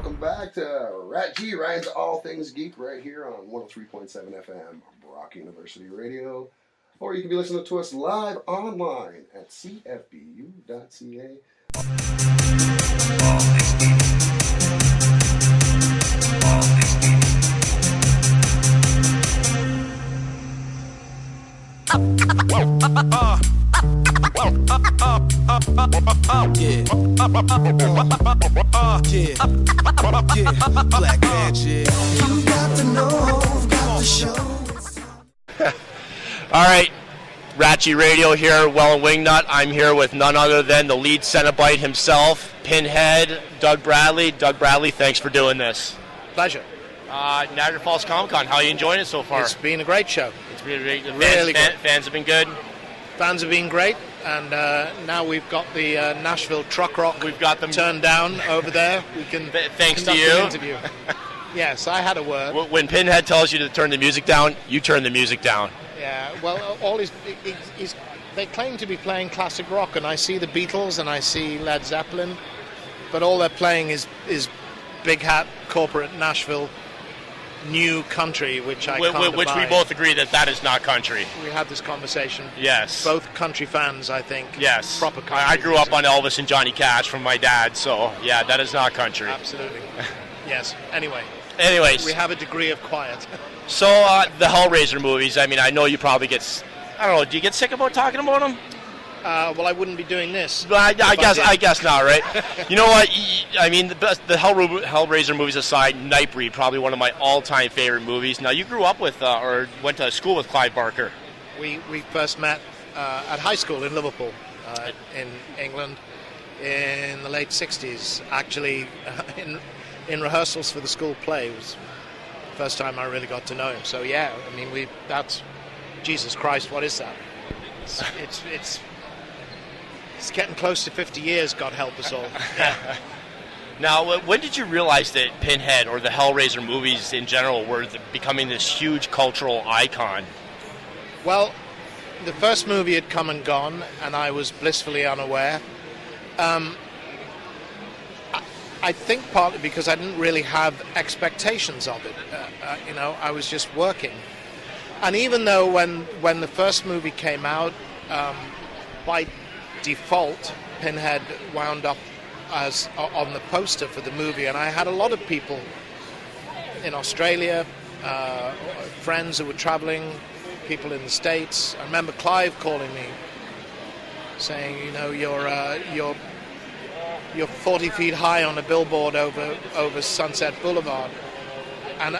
welcome back to RATG, Ryan's All Things Geek, right here on 103.7 FM, Brock University Radio. Or you can be listening to us live online at cfbu.ca. Black magic. You got to know, got to show. All right, RATG Radio here, Well and Wingnut. I'm here with none other than the lead Cenobite himself, Pinhead, Doug Bradley. Doug Bradley, thanks for doing this. Pleasure. Niagara Falls Comic Con, how are you enjoying it so far? It's been a great show. It's been great. Really good. Fans have been good. Fans have been great, and now we've got the Nashville Truck Rock. We've got them turned down over there. We can thanks to conduct you. an interview. Yes, I had a word. When Pinhead tells you to turn the music down, you turn the music down. Yeah. Well, they claim to be playing classic rock, and I see the Beatles and I see Led Zeppelin, but all they're playing is big hat corporate Nashville new country, which I can't Which we abide. both agree that is not country. We had this conversation. Yes. Both country fans, I think. Yes. Proper country. I grew up on Elvis and Johnny Cash from my dad, so yeah, that is not country. Absolutely. Yes. Anyways. We have a degree of quiet. So the Hellraiser movies, I mean, I know you probably get, I don't know, do you get sick about talking about them? Well, I wouldn't be doing this. I guess not, right? You know what? I mean, the Hellraiser movies aside, Nightbreed, probably one of my all-time favorite movies. Now, you grew up with, or went to school with Clive Barker. We first met at high school in Liverpool, in England, in the late 60s. Actually, in rehearsals for the school play, it was the first time I really got to know him. So, yeah, I mean, that's, Jesus Christ, what is that? It's getting close to 50 years, God help us all. Yeah. Now, when did you realize that Pinhead or the Hellraiser movies in general were becoming this huge cultural icon? Well, the first movie had come and gone, and I was blissfully unaware. I think partly because I didn't really have expectations of it. I was just working. And even though when the first movie came out, by default, Pinhead wound up as on the poster for the movie, and I had a lot of people in Australia, friends who were traveling, people in the States. I remember Clive calling me, saying, you're 40 feet high on a billboard over Sunset Boulevard, and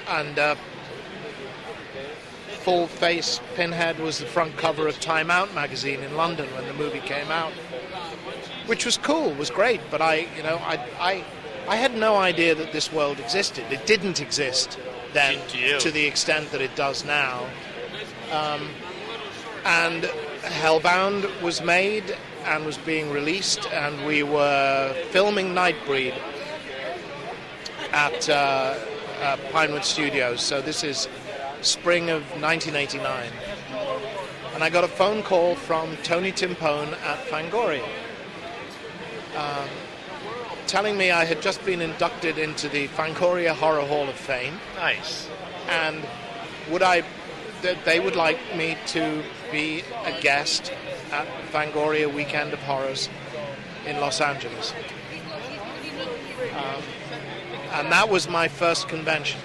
full face Pinhead was the front cover of Time Out magazine in London when the movie came out, which was cool, was great. But I had no idea that this world existed. It didn't exist then to the extent that it does now. And Hellbound was made and was being released, and we were filming Nightbreed at Pinewood Studios. So this is spring of 1989, and I got a phone call from Tony Timpone at Fangoria, telling me I had just been inducted into the Fangoria Horror Hall of Fame. Nice. And they would like me to be a guest at Fangoria Weekend of Horrors in Los Angeles. And that was my first convention.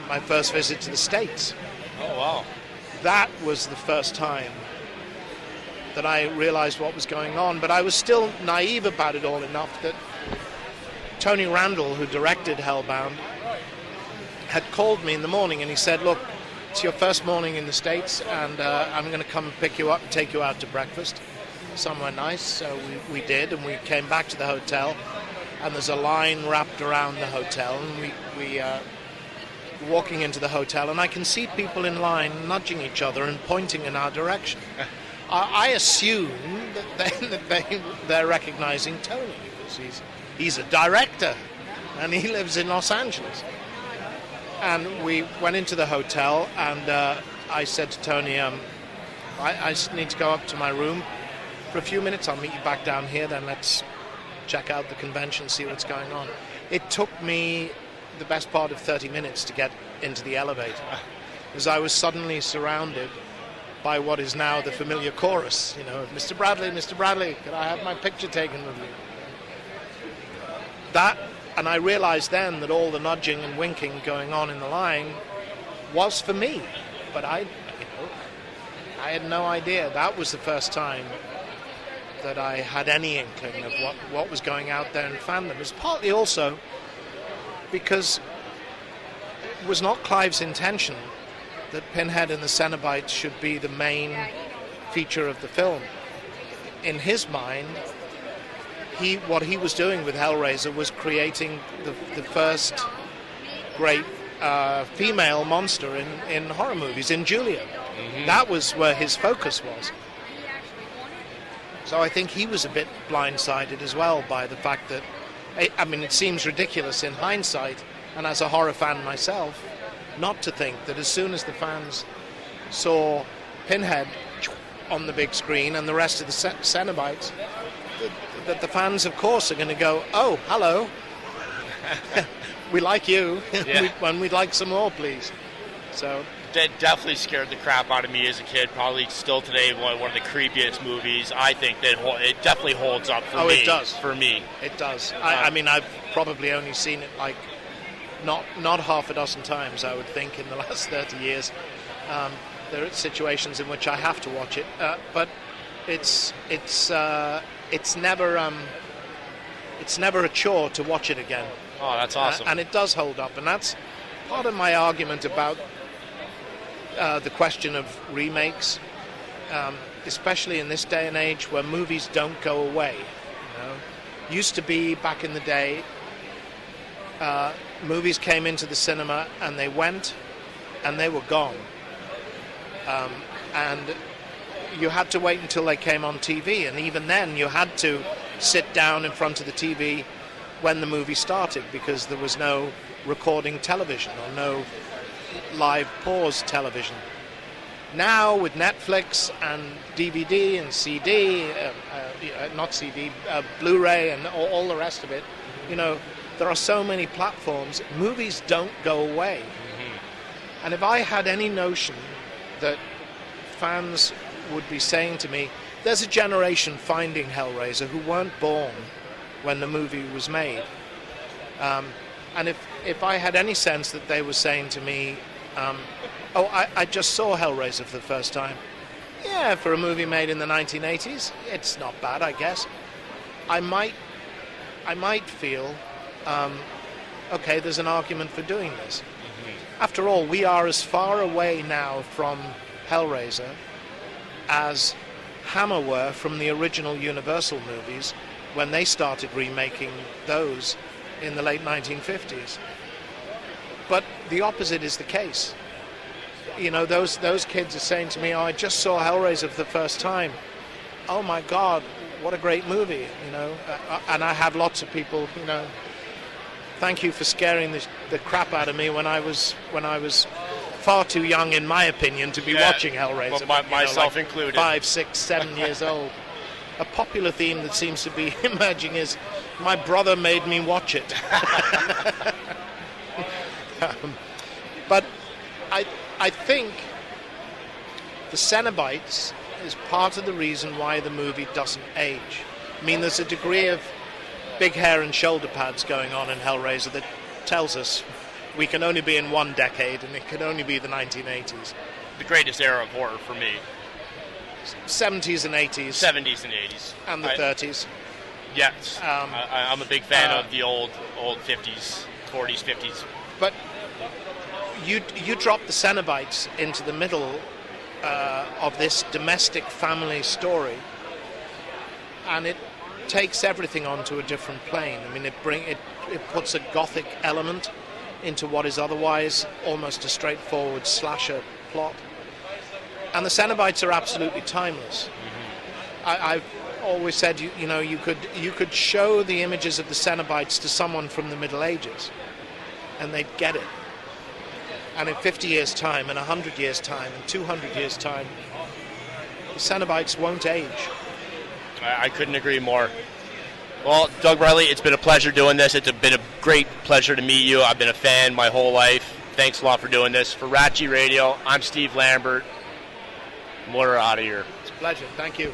My first visit to the States. Oh, wow. That was the first time that I realized what was going on, but I was still naive about it all enough that Tony Randall, who directed Hellbound, had called me in the morning and he said, look, it's your first morning in the States, and I'm going to come and pick you up and take you out to breakfast somewhere nice. So we did, and we came back to the hotel, and there's a line wrapped around the hotel, and we walking into the hotel, and I can see people in line nudging each other and pointing in our direction. I assume that they're recognizing Tony, because he's a director and he lives in Los Angeles. And we went into the hotel, and I said to Tony, I just need to go up to my room for a few minutes. I'll meet you back down here, then let's check out the convention, see what's going on. it took me the best part of 30 minutes to get into the elevator, because I was suddenly surrounded by what is now the familiar chorus, Mr. Bradley, can I have my picture taken with you? That, and I realized then that all the nudging and winking going on in the line was for me, but I had no idea. That was the first time that I had any inkling of what was going out there in fandom. It was partly also because it was not Clive's intention that Pinhead and the Cenobites should be the main feature of the film. In his mind, what he was doing with Hellraiser was creating the first great female monster in horror movies, in Julia. Mm-hmm. That was where his focus was. So I think he was a bit blindsided as well by the fact that, it seems ridiculous in hindsight, and as a horror fan myself, not to think that as soon as the fans saw Pinhead on the big screen and the rest of the Cenobites, that the fans, of course, are going to go, oh, hello, we like you, Yeah. and we'd like some more, please. So That definitely scared the crap out of me as a kid. Probably still today one of the creepiest movies. I think that it definitely holds up for me. Oh, it does. For me. It does. I've probably only seen it like not half a dozen times, I would think, in the last 30 years. There are situations in which I have to watch it, but it's never a chore to watch it again. Oh, that's awesome. And it does hold up, and that's part of my argument about the question of remakes, especially in this day and age where movies don't go away. Used to be back in the day, movies came into the cinema and they went and they were gone. And you had to wait until they came on TV, and even then you had to sit down in front of the TV when the movie started, because there was no recording television or no live pause television. Now with Netflix and DVD and CD, Blu-ray and all the rest of it, there are so many platforms. Movies don't go away. Mm-hmm. And if I had any notion that fans would be saying to me, there's a generation finding Hellraiser who weren't born when the movie was made. And if I had any sense that they were saying to me, I just saw Hellraiser for the first time. Yeah, for a movie made in the 1980s, it's not bad, I guess. I might feel, okay, there's an argument for doing this. Mm-hmm. After all, we are as far away now from Hellraiser as Hammer were from the original Universal movies when they started remaking those in the late 1950s. But the opposite is the case. Those kids are saying to me, I just saw Hellraiser for the first time. Oh my God, what a great movie, And I have lots of people, thank you for scaring the crap out of me when I was far too young, in my opinion, to be watching Hellraiser. Myself included. 5, 6, 7 years old. A popular theme that seems to be emerging is, my brother made me watch it. But I think the Cenobites is part of the reason why the movie doesn't age. There's a degree of big hair and shoulder pads going on in Hellraiser that tells us we can only be in one decade, and it can only be the 1980s. The greatest era of horror for me. 70s and 80s. 70s and 80s. And the 30s. Yes. I'm a big fan of the old 50s, 40s, 50s. But you drop the Cenobites into the middle of this domestic family story, and it takes everything onto a different plane. It puts a gothic element into what is otherwise almost a straightforward slasher plot. And the Cenobites are absolutely timeless. Mm-hmm. I've always said, you could show the images of the Cenobites to someone from the Middle Ages, and they'd get it. And in 50 years' time, and 100 years' time, and 200 years' time, the Cenobites won't age. I couldn't agree more. Well, Doug Bradley, it's been a pleasure doing this. It's been a great pleasure to meet you. I've been a fan my whole life. Thanks a lot for doing this. For RATG Radio, I'm Steve Lambert. We're out of here. It's a pleasure. Thank you.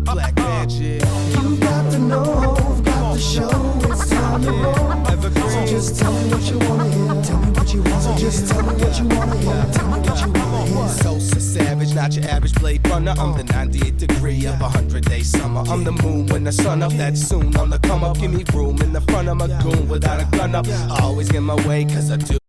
Black magic. You've got to know, got to show. It's time to roll. So just tell me what you wanna hear. Tell me what you want. So just tell me what you wanna hear. Tell me what you wanna hear. Sosa Savage, not your average blade runner. I'm the 98th degree of 100-day summer. I'm the moon when the sun up. That soon on the come up. Give me room in the front of my goon without a gun up. I always get my way 'cause I do